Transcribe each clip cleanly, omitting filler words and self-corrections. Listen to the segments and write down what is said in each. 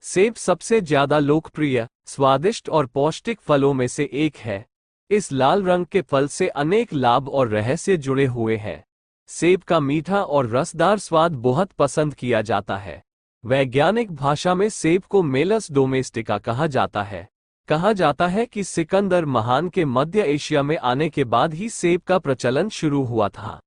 सेब सबसे ज्यादा लोकप्रिय, स्वादिष्ट और पौष्टिक फलों में से एक है। इस लाल रंग के फल से अनेक लाभ और रहस्य जुड़े हुए हैं। सेब का मीठा और रसदार स्वाद बहुत पसंद किया जाता है। वैज्ञानिक भाषा में सेब को मेलस डोमेस्टिका कहा जाता है। कहा जाता है कि सिकंदर महान के मध्य एशिया में आने के बाद ही सेब का प्रचलन शुरू हुआ था।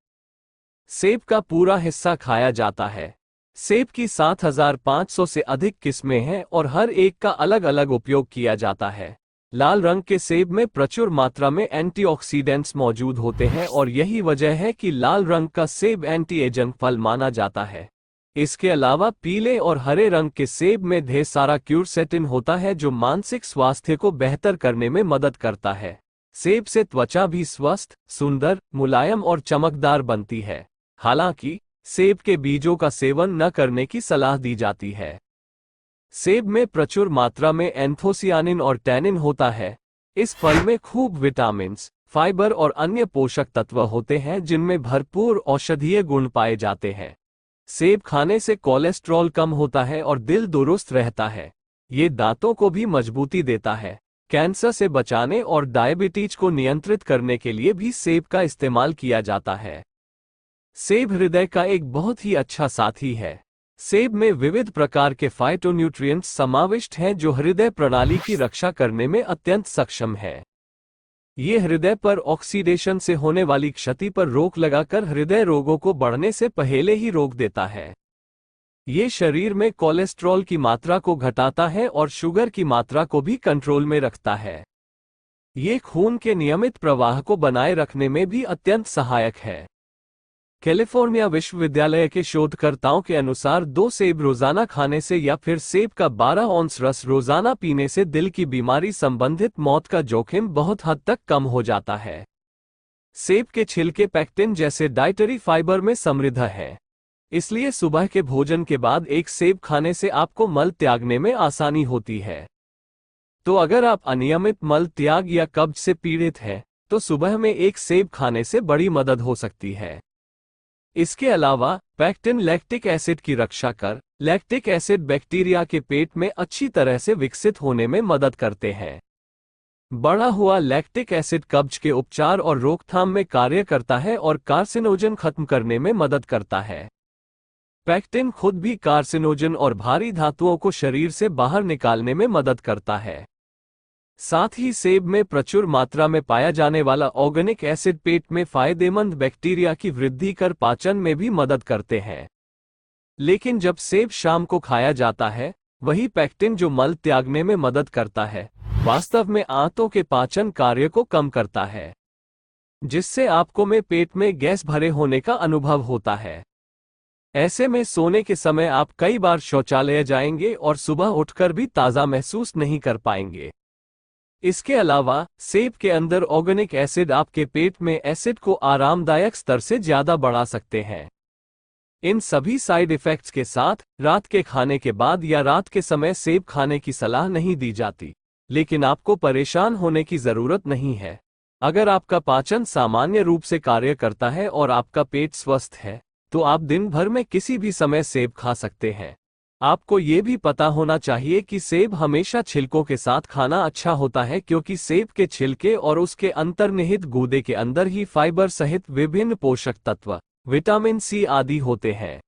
सेब का पूरा हिस्सा खाया जाता है। सेब की 7500 से अधिक किस्में हैं और हर एक का अलग अलग उपयोग किया जाता है। लाल रंग के सेब में प्रचुर मात्रा में एंटीऑक्सीडेंट्स मौजूद होते हैं और यही वजह है कि लाल रंग का सेब एंटी एजिंग फल माना जाता है। इसके अलावा पीले और हरे रंग के सेब में ढेर सारा क्यूरसेटिन होता है जो मानसिक स्वास्थ्य को बेहतर करने में मदद करता है। सेब से त्वचा भी स्वस्थ, सुंदर, मुलायम और चमकदार बनती है। हालांकि सेब के बीजों का सेवन न करने की सलाह दी जाती है। सेब में प्रचुर मात्रा में एंथोसियानिन और टैनिन होता है। इस फल में खूब विटामिन, फाइबर और अन्य पोषक तत्व होते हैं जिनमें भरपूर औषधीय गुण पाए जाते हैं। सेब खाने से कोलेस्ट्रॉल कम होता है और दिल दुरुस्त रहता है। ये दांतों को भी मजबूती देता है। कैंसर से बचाने और डायबिटीज को नियंत्रित करने के लिए भी सेब का इस्तेमाल किया जाता है। सेब हृदय का एक बहुत ही अच्छा साथी है। सेब में विविध प्रकार के फाइटोन्यूट्रिएंट्स समाविष्ट हैं जो हृदय प्रणाली की रक्षा करने में अत्यंत सक्षम है। ये हृदय पर ऑक्सीडेशन से होने वाली क्षति पर रोक लगाकर हृदय रोगों को बढ़ने से पहले ही रोक देता है। ये शरीर में कोलेस्ट्रॉल की मात्रा को घटाता है और शुगर की मात्रा को भी कंट्रोल में रखता है। ये खून के नियमित प्रवाह को बनाए रखने में भी अत्यंत सहायक है। कैलिफोर्निया विश्वविद्यालय के शोधकर्ताओं के अनुसार 2 सेब रोजाना खाने से या फिर सेब का 12 औंस रस रोजाना पीने से दिल की बीमारी संबंधित मौत का जोखिम बहुत हद तक कम हो जाता है। सेब के छिलके पेक्टिन जैसे डाइटरी फाइबर में समृद्ध है। इसलिए सुबह के भोजन के बाद एक सेब खाने से आपको मल त्यागने में आसानी होती है। तो अगर आप अनियमित मल त्याग या कब्ज से पीड़ित हैं, तो सुबह में एक सेब खाने से बड़ी मदद हो सकती है। इसके अलावा पेक्टिन लैक्टिक एसिड की रक्षा कर लैक्टिक एसिड बैक्टीरिया के पेट में अच्छी तरह से विकसित होने में मदद करते हैं। बढ़ा हुआ लैक्टिक एसिड कब्ज के उपचार और रोकथाम में कार्य करता है और कार्सिनोजन खत्म करने में मदद करता है। पेक्टिन खुद भी कार्सिनोजन और भारी धातुओं को शरीर से बाहर निकालने में मदद करता है। साथ ही सेब में प्रचुर मात्रा में पाया जाने वाला ऑर्गेनिक एसिड पेट में फायदेमंद बैक्टीरिया की वृद्धि कर पाचन में भी मदद करते हैं। लेकिन जब सेब शाम को खाया जाता है, वही पेक्टिन जो मल त्यागने में मदद करता है, वास्तव में आंतों के पाचन कार्य को कम करता है, जिससे आपको में पेट में गैस भरे होने का अनुभव होता है। ऐसे में सोने के समय आप कई बार शौचालय जाएंगे और सुबह उठकर भी ताज़ा महसूस नहीं कर पाएंगे। इसके अलावा सेब के अंदर ऑर्गेनिक एसिड आपके पेट में एसिड को आरामदायक स्तर से ज्यादा बढ़ा सकते हैं। इन सभी साइड इफेक्ट्स के साथ रात के खाने के बाद या रात के समय सेब खाने की सलाह नहीं दी जाती, लेकिन आपको परेशान होने की जरूरत नहीं है। अगर आपका पाचन सामान्य रूप से कार्य करता है और आपका पेट स्वस्थ है, तो आप दिन भर में किसी भी समय सेब खा सकते हैं। आपको ये भी पता होना चाहिए कि सेब हमेशा छिलकों के साथ खाना अच्छा होता है, क्योंकि सेब के छिलके और उसके अंतर्निहित गूदे के अंदर ही फाइबर सहित विभिन्न पोषक तत्व, विटामिन सी आदि होते हैं।